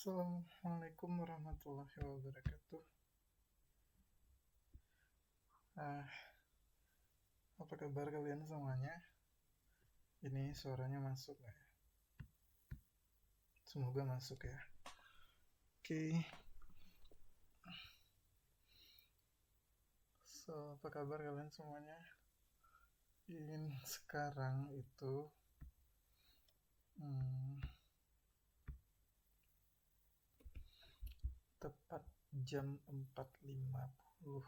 Assalamualaikum warahmatullahi wabarakatuh. Ah, apa kabar kalian semuanya? Ini suaranya masuk nggak ya? Semoga masuk ya. Oke, apa kabar kalian semuanya? Ini sekarang itu hmm, tepat jam 4.56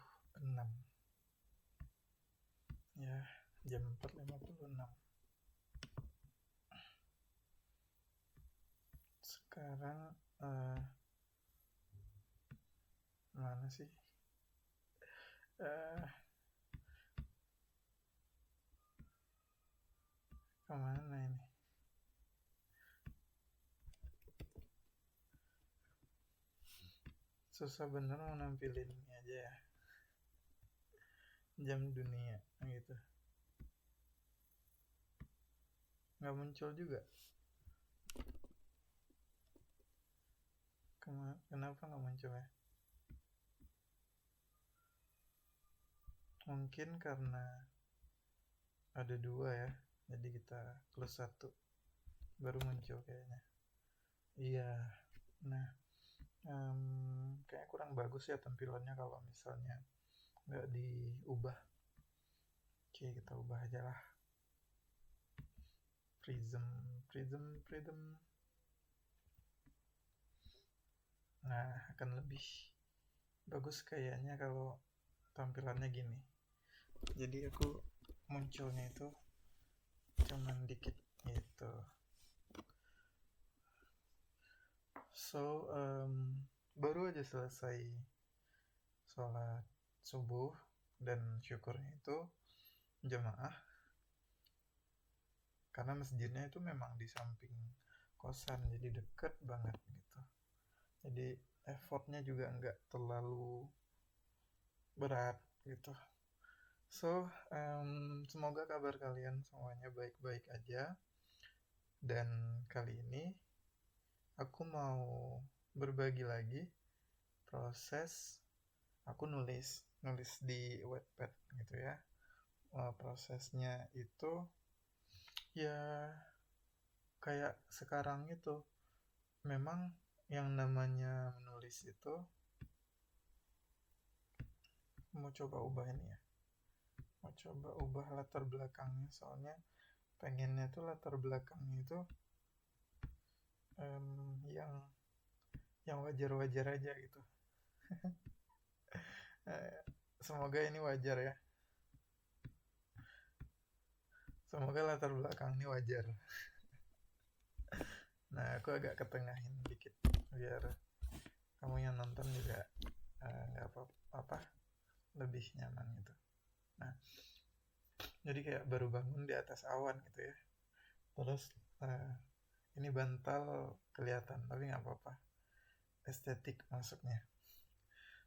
ya, jam 4.56. Sekarang mana sih? Eh, Kemana ini? Susah bener mau nampilin ini aja ya. Jam dunia gitu. Nggak muncul juga. Kenapa nggak muncul ya? Mungkin karena ada dua ya, jadi kita close satu baru muncul kayaknya. Iya, nah kayaknya kurang bagus ya tampilannya kalau misalnya nggak diubah. Oke, kita ubah aja lah. Prism. Nah, akan lebih bagus kayaknya kalau tampilannya gini. Jadi aku munculnya itu cuman dikit gitu. So, baru aja selesai sholat subuh dan syukurnya itu jamaah karena masjidnya itu memang di samping kosan, jadi deket banget gitu. Jadi effortnya juga nggak terlalu berat gitu. So, semoga kabar kalian semuanya baik-baik aja. Dan kali ini aku mau berbagi lagi proses aku nulis di Wattpad gitu ya. Prosesnya itu ya kayak sekarang itu memang yang namanya menulis itu mau coba ubah ini ya, mau coba ubah latar belakangnya, soalnya pengennya tuh latar belakangnya itu yang wajar-wajar aja gitu. Semoga ini wajar ya, semoga latar belakang ini wajar. Nah, aku agak ketengahin dikit biar kamu yang nonton juga nggak apa-apa, lebih nyaman gitu. Nah, jadi kayak baru bangun di atas awan gitu ya. Terus ini bantal kelihatan, tapi nggak apa-apa, estetik masuknya.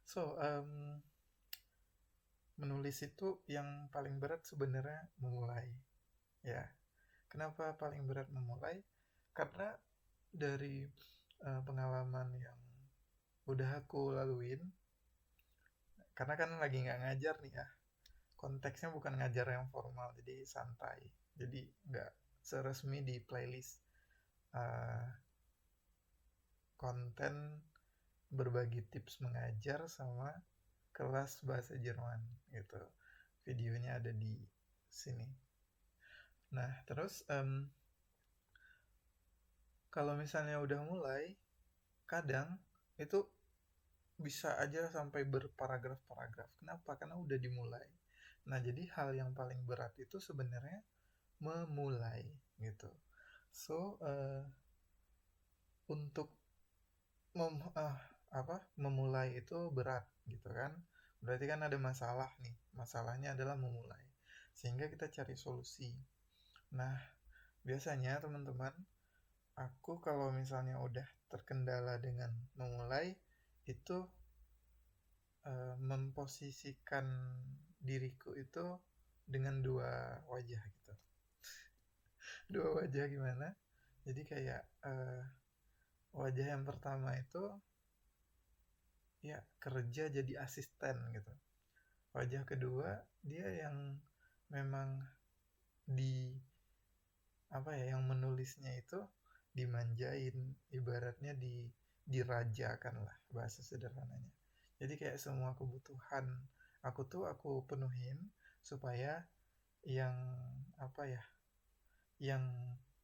So, menulis itu yang paling berat sebenarnya memulai. Ya, kenapa paling berat memulai? Karena dari pengalaman yang udah aku laluin, karena kan lagi nggak ngajar nih ya, konteksnya bukan ngajar yang formal, jadi santai, jadi nggak seresmi di playlist uh, konten berbagi tips mengajar sama kelas bahasa Jerman gitu. Videonya ada di sini. Nah, terus kalau misalnya udah mulai, kadang itu bisa aja sampai berparagraf-paragraf. Kenapa? Karena udah dimulai. Nah, jadi hal yang paling berat itu sebenarnya memulai gitu. So, untuk mem, uh, memulai itu berat gitu kan. Berarti kan ada masalah nih. Masalahnya adalah memulai. Sehingga kita cari solusi. Nah, biasanya teman-teman, aku kalau misalnya udah terkendala dengan memulai, itu memposisikan diriku itu dengan dua wajah gitu. Dua wajah gimana? Jadi kayak Wajah yang pertama itu ya kerja jadi asisten gitu. Wajah kedua dia yang memang di apa ya, yang menulisnya itu dimanjain, ibaratnya dirajakan lah bahasa sederhananya. Jadi kayak semua kebutuhan aku penuhin supaya yang apa ya, yang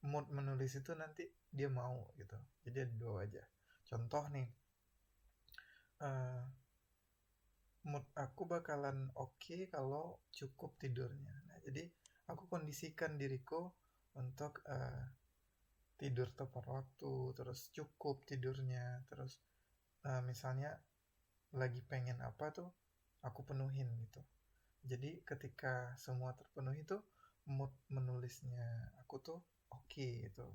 mood menulis itu nanti dia mau gitu. Jadi ada dua wajah. Contoh nih, eh, mood aku bakalan oke kalau cukup tidurnya. Nah, jadi aku kondisikan diriku untuk tidur tepat waktu, terus cukup tidurnya, terus misalnya lagi pengen apa tuh aku penuhin gitu. Jadi ketika semua terpenuhi tuh mood menulisnya aku tuh oke gitu.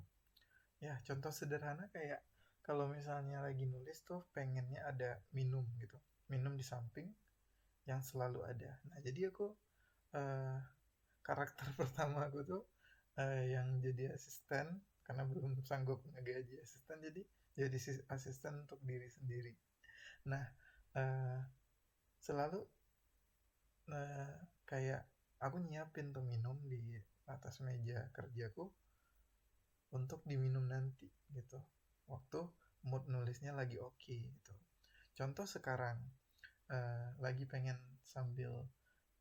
Ya contoh sederhana kayak kalau misalnya lagi nulis tuh pengennya ada minum gitu, minum di samping yang selalu ada. Nah jadi aku eh, karakter pertama aku tuh yang jadi asisten karena belum sanggup ngegaji asisten, jadi asisten untuk diri sendiri. Nah eh, selalu eh, kayak aku nyiapin tuh minum di atas meja kerjaku untuk diminum nanti gitu, waktu mood nulisnya lagi oke gitu. Contoh sekarang lagi pengen sambil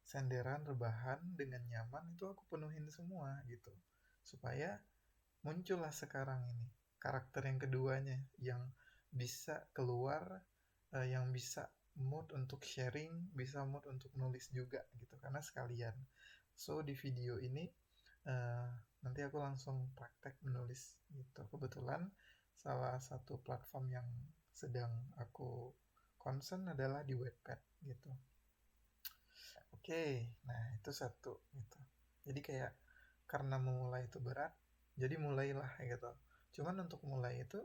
senderan rebahan dengan nyaman, itu aku penuhin semua gitu supaya muncullah sekarang ini karakter yang keduanya yang bisa keluar, yang bisa mood untuk sharing, bisa mood untuk nulis juga gitu karena sekalian. So di video ini uh, nanti aku langsung praktek menulis gitu. Kebetulan salah satu platform yang sedang aku concern adalah di Wattpad gitu. Oke, nah itu satu gitu. Jadi kayak karena memulai itu berat, jadi mulailah gitu. Cuman untuk mulai itu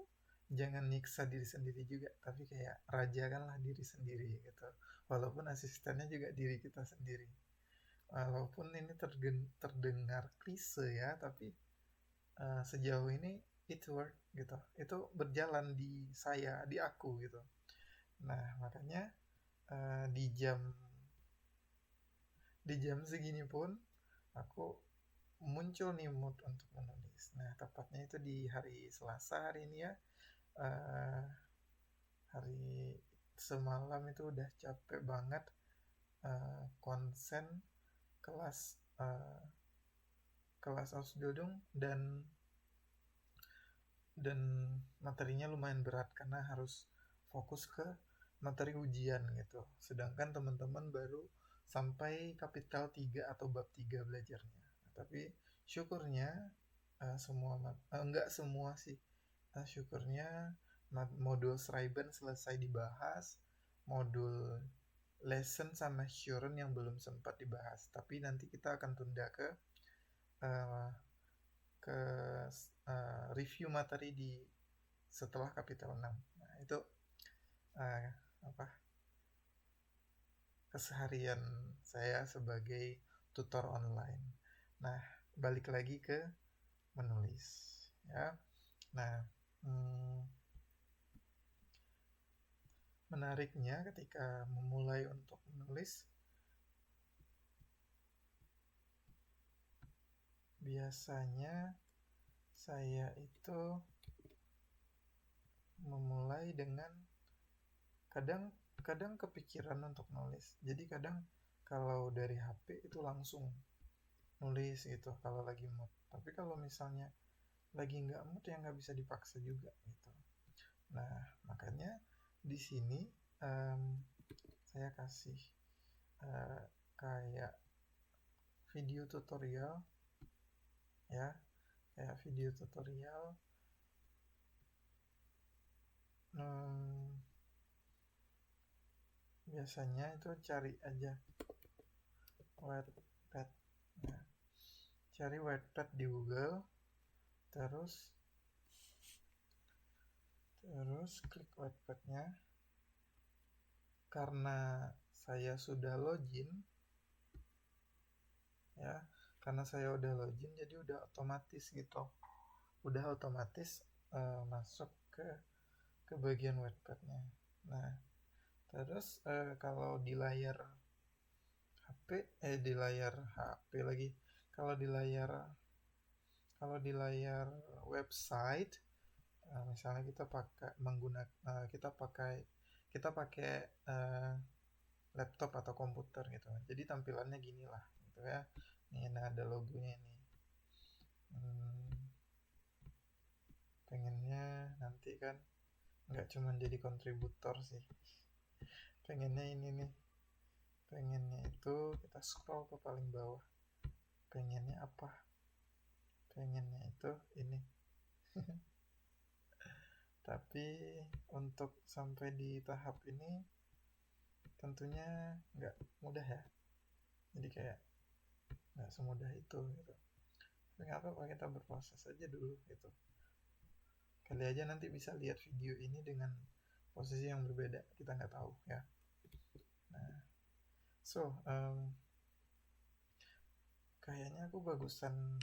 jangan nyiksa diri sendiri juga, tapi kayak rajakanlah diri sendiri gitu. Walaupun asistennya juga diri kita sendiri. Walaupun ini terdengar klise ya, tapi sejauh ini it work gitu. Itu berjalan di saya, di aku gitu. Nah makanya di jam segini pun aku muncul nih mood untuk menulis. Nah, tepatnya itu di hari Selasa hari ini ya. Uh, hari semalam itu udah capek banget, konsen kelas kelas Ausbildung dan materinya lumayan berat karena harus fokus ke materi ujian gitu. Sedangkan teman-teman baru sampai kapital 3 atau bab 3 belajarnya. Tapi syukurnya enggak semua sih. Syukurnya modul Schreiben selesai dibahas, modul lesson sama Shuren yang belum sempat dibahas. Tapi nanti kita akan tunda uh, ke review materi di setelah kapital 6. Nah, itu uh, apa keseharian saya sebagai tutor online. Nah, balik lagi ke menulis ya. Nah, hmm, menariknya ketika memulai untuk menulis, biasanya saya itu memulai dengan kadang kadang kepikiran untuk nulis. Jadi kadang kalau dari HP itu langsung nulis gitu kalau lagi mood. Tapi kalau misalnya lagi nggak mood ya nggak bisa dipaksa juga gitu. Nah makanya di sini um, saya kasih uh, kayak video tutorial ya, kayak video tutorial. Hmm, biasanya itu cari aja Wattpad. Nah, cari Wattpad di Google, terus klik Wattpadnya. Karena saya sudah login ya, karena saya udah login jadi udah otomatis gitu, masuk ke ke bagian wetpadnya. Nah, terus kalau di layar HP, di layar HP lagi, kalau di layar kalau di layar website, misalnya kita pakai menggunakan kita pakai eh, laptop atau komputer gitu. Jadi tampilannya gini lah gitu ya. Ini nah ada logonya ini. Hmm, pengennya nanti kan nggak cuma jadi kontributor sih. Pengennya ini nih. Pengennya itu kita scroll ke paling bawah. Pengennya apa? Pengennya itu ini. Tapi untuk sampai di tahap ini tentunya nggak mudah ya. Jadi kayak nggak semudah itu gitu. Tapi nggak apa-apa, kita berproses aja dulu gitu. Kali aja nanti bisa lihat video ini dengan posisi yang berbeda, kita nggak tahu ya. Nah, so kayaknya aku bagusan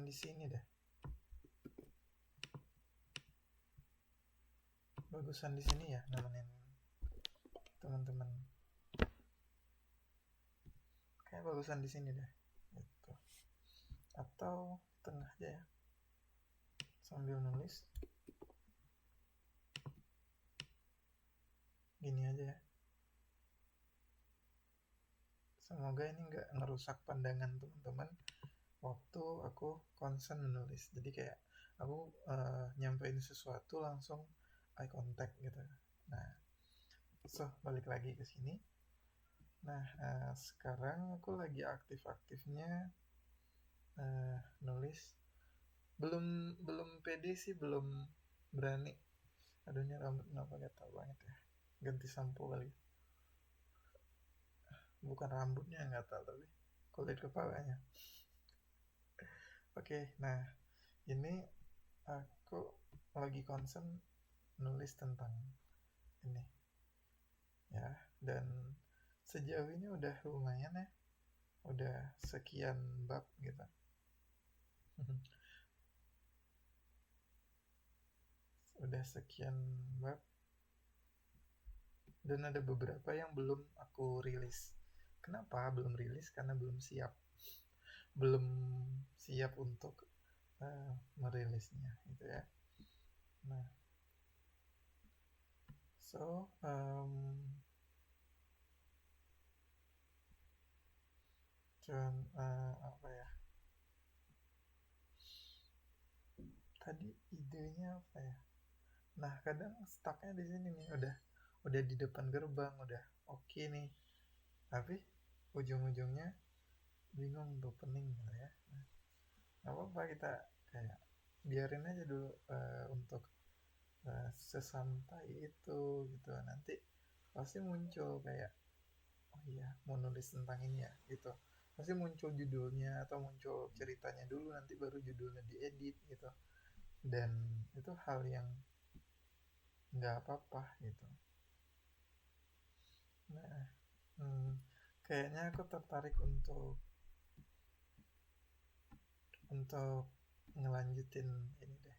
di sini deh. Bagusan di sini ya, nemenin teman-teman. Kayak bagusan di sini deh. Gitu. Atau tengah aja ya. Sambil nulis. Gini aja ya. Semoga ini nggak ngerusak pandangan teman-teman waktu aku konsen menulis. Jadi kayak aku nyampein sesuatu langsung eye contact gitu. Nah, so balik lagi ke sini. Nah, sekarang aku lagi aktif-aktifnya nulis. Belum belum pede sih, belum berani. Aduh, ini rambut kenapa gatal banget ya. Ganti sampo kali. Bukan rambutnya yang gatal, tapi kulit kepalanya. Oke, nah ini aku lagi concern nulis tentang ini ya, dan sejauh ini udah lumayan ya, udah sekian bab gitu. Udah sekian bab dan ada beberapa yang belum aku rilis. Kenapa belum rilis? Karena belum siap untuk merilisnya gitu ya. Nah, so apa ya, tadi idenya apa ya. Nah, kadang stucknya di sini nih, udah di depan gerbang, udah oke nih, tapi ujung-ujungnya bingung tuh, pening gitu ya. Nah, nggak apa-apa, kita kayak biarin aja dulu untuk sesantai itu gitu. Nanti pasti muncul kayak, oh iya mau nulis tentang ini ya gitu, pasti muncul judulnya atau muncul ceritanya dulu, nanti baru judulnya diedit gitu. Dan itu hal yang nggak apa-apa gitu. Nah, kayaknya aku tertarik untuk ngelanjutin ini deh.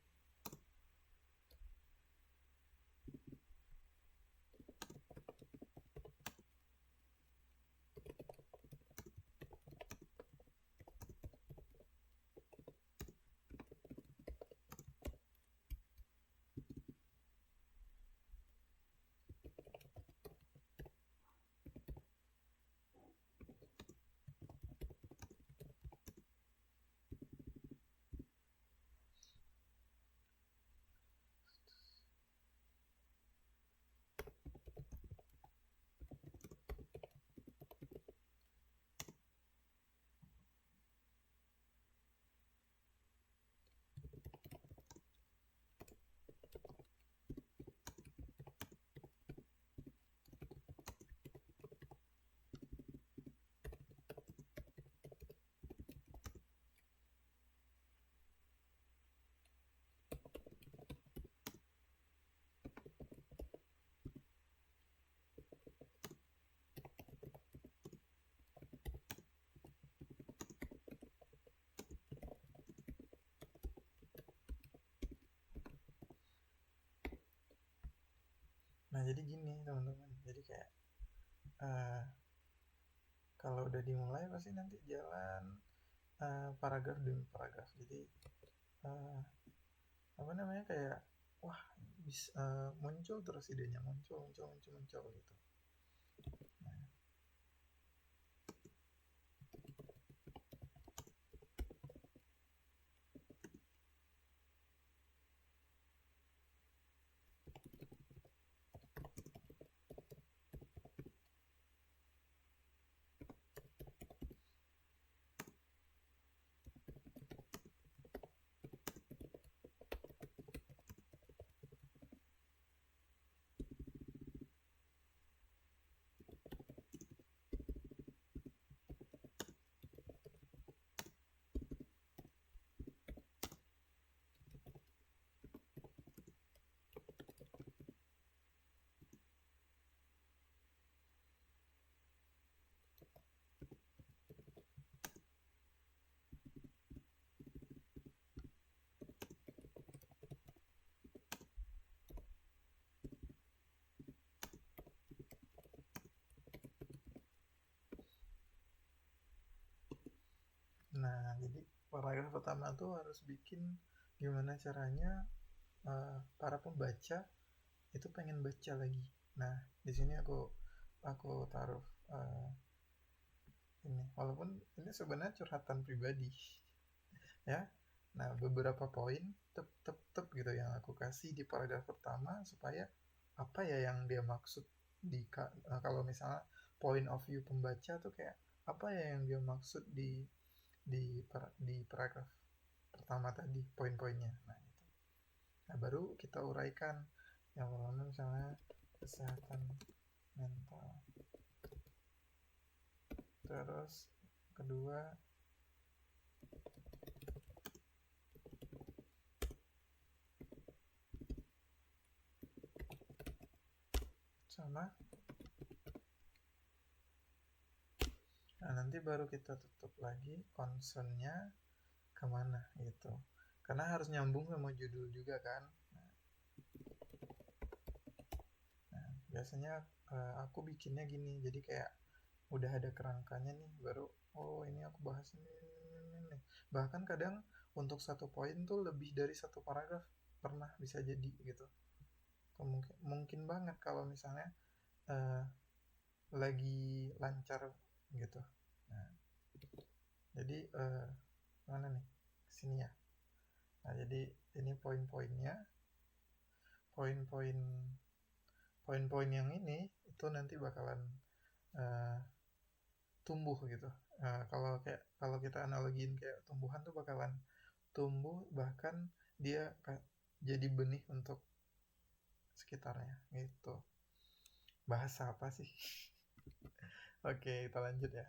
jadi gini teman-teman, jadi kayak eh, kalau udah dimulai pasti nanti jalan paragraf demi paragraf. Jadi eh, apa namanya, kayak wah bisa muncul terus idenya, muncul muncul muncul muncul gitu. Nah, jadi paragraf pertama tuh harus bikin gimana caranya para pembaca itu pengen baca lagi. Nah, di sini aku taruh ini, walaupun ini sebenarnya curhatan pribadi ya. Nah, beberapa poin tep gitu yang aku kasih di paragraf pertama supaya apa ya yang dia maksud kalau misalnya point of view pembaca tuh kayak apa ya yang dia maksud di paragraf pertama tadi, poin-poinnya. Nah, itu. Nah, baru kita uraikan. Yang pertama misalnya kesehatan mental. Terus kedua sama. Nah, nanti baru kita tutup lagi concernnya kemana gitu. Karena harus nyambung sama judul juga kan. Nah, biasanya aku bikinnya gini. Jadi kayak udah ada kerangkanya nih, baru oh ini aku bahas ini. Bahkan kadang untuk satu poin tuh lebih dari satu paragraf pernah bisa jadi gitu. Mungkin banget kalau misalnya uh, lagi lancar gitu. Nah, jadi mana nih, sini ya. Nah, jadi ini poin-poinnya, poin-poin poin-poin yang ini itu nanti bakalan uh, tumbuh gitu. Kalau kita analogiin kayak tumbuhan tuh bakalan tumbuh, bahkan dia jadi benih untuk sekitarnya gitu. Bahasa apa sih? Oke, kita lanjut ya.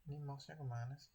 Ini mouse-nya kemana sih?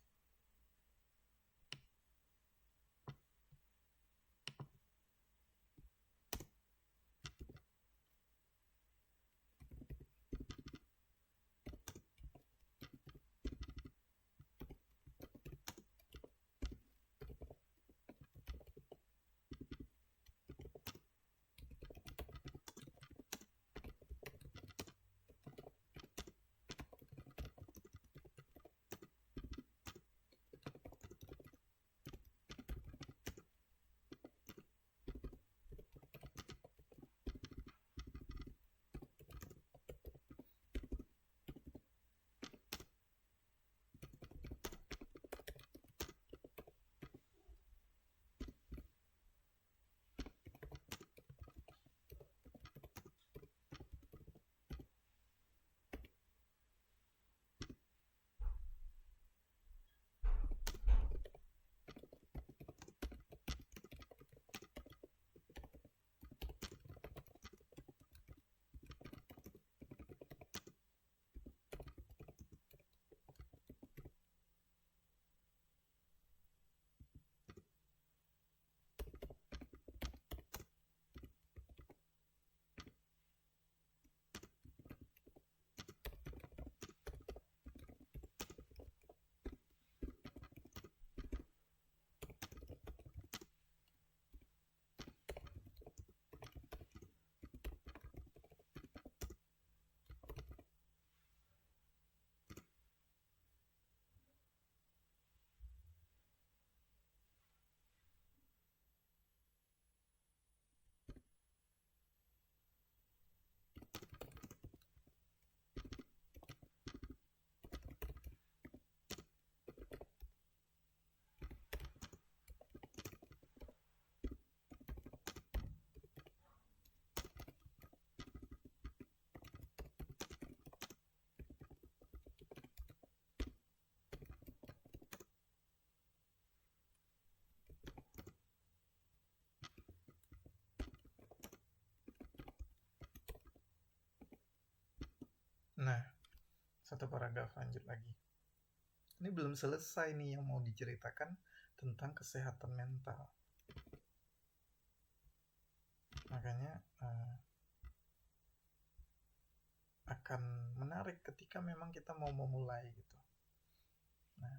Nah, satu paragraf lanjut lagi. Ini belum selesai nih yang mau diceritakan tentang kesehatan mental. Makanya akan menarik ketika memang kita mau memulai gitu. Nah,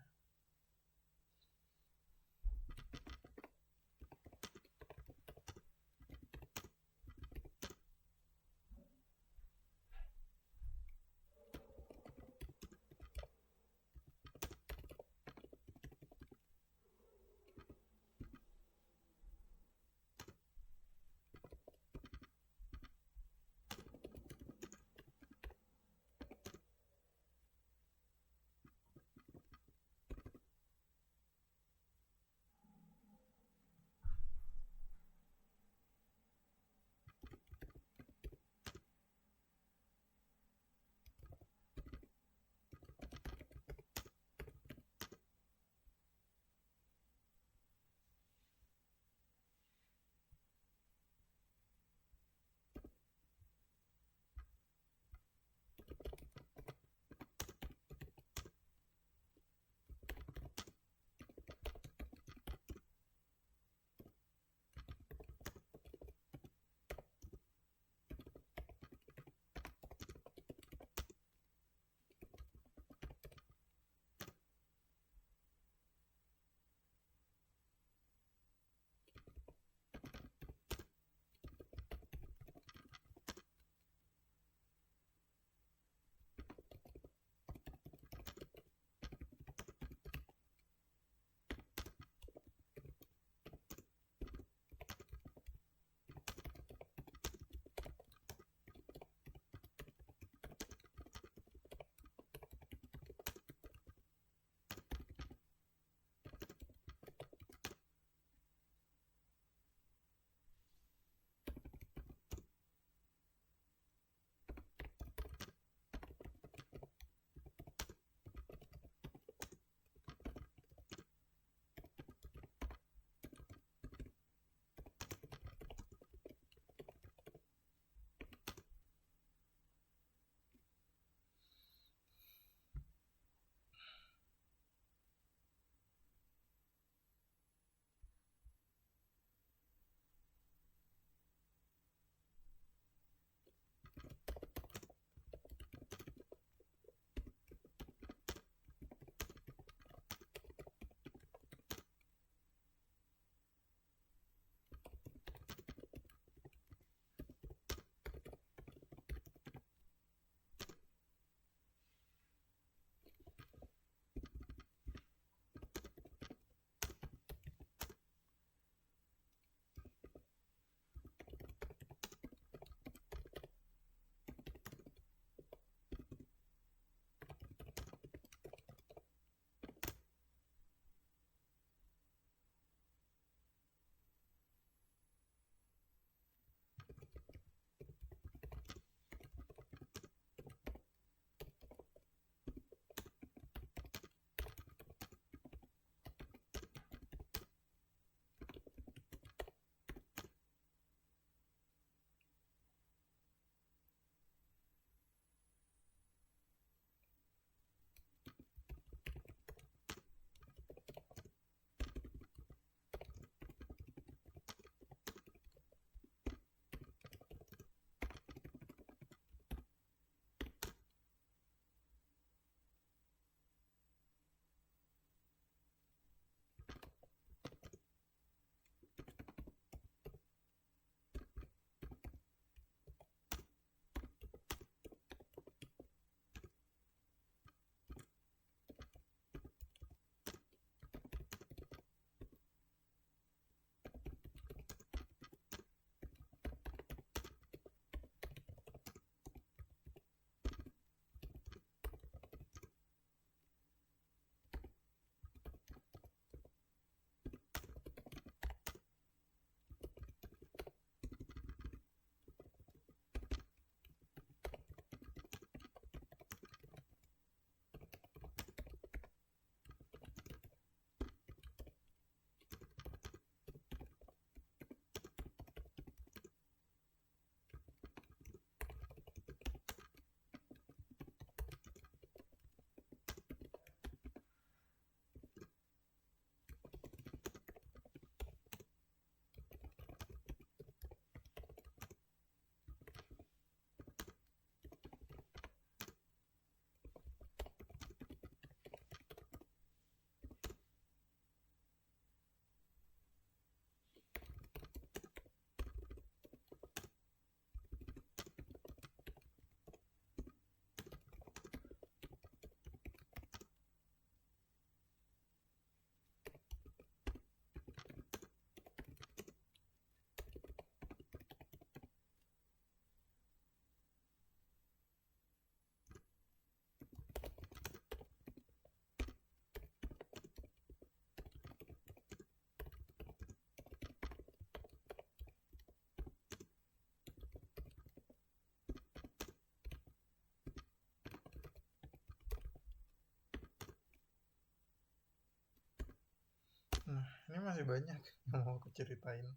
masih banyak yang mau aku ceritain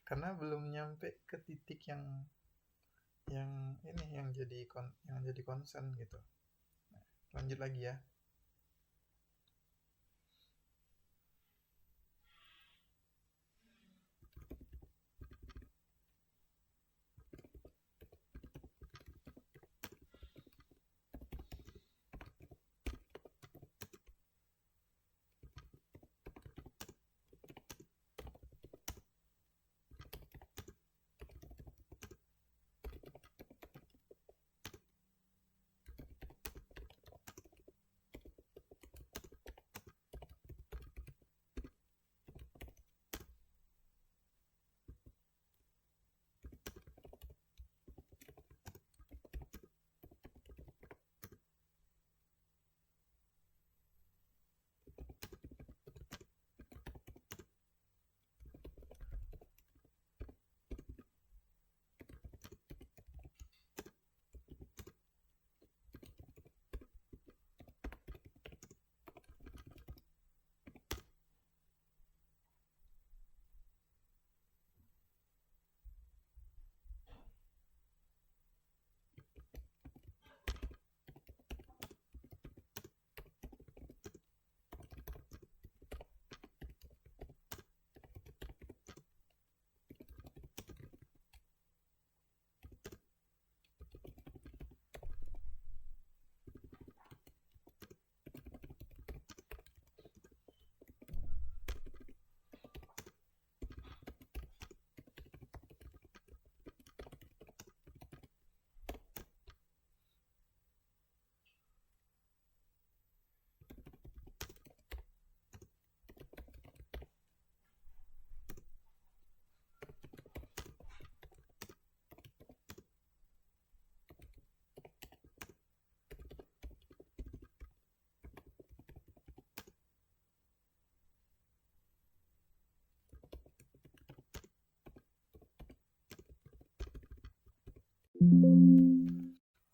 karena belum nyampe ke titik yang ini yang jadi concern gitu. Nah, lanjut lagi ya.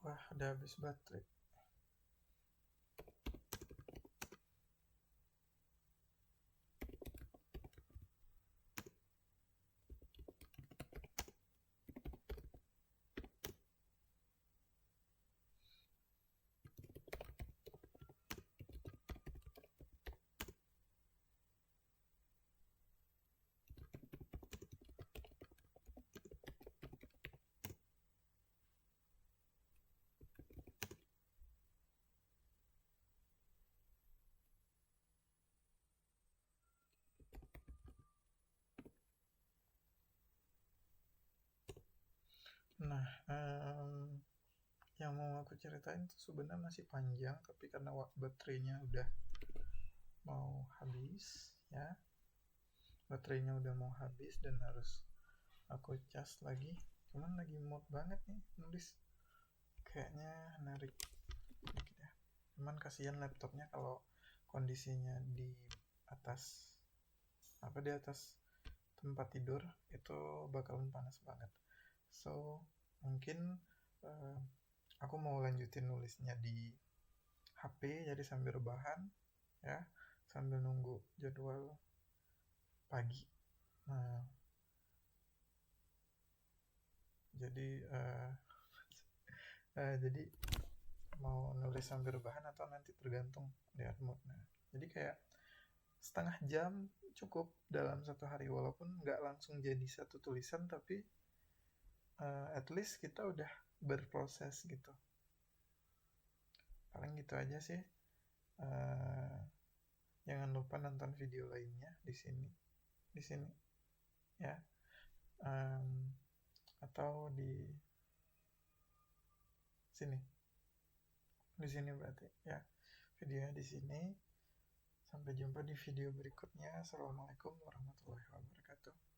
Wah, udah habis baterai. Nah, yang mau aku ceritain tuh sebenarnya masih panjang, tapi karena baterainya udah mau habis, ya, baterainya udah mau habis dan harus aku cas lagi. Cuman lagi mood banget nih nulis, kayaknya narik dikit ya. Cuman kasihan laptopnya kalau kondisinya di atas di atas tempat tidur itu bakalan panas banget. So mungkin uh, aku mau lanjutin nulisnya di HP, jadi sambil rebahan ya, sambil nunggu jadwal pagi. Nah, jadi jadi mau nulis sambil rebahan atau nanti tergantung lihat mood. Nah, jadi kayak setengah jam cukup dalam satu hari, walaupun nggak langsung jadi satu tulisan, tapi at least kita udah berproses gitu. Paling gitu aja sih. Jangan lupa nonton video lainnya di sini ya, atau di sini berarti ya, videonya di sini. Sampai jumpa di video berikutnya. Assalamualaikum warahmatullahi wabarakatuh.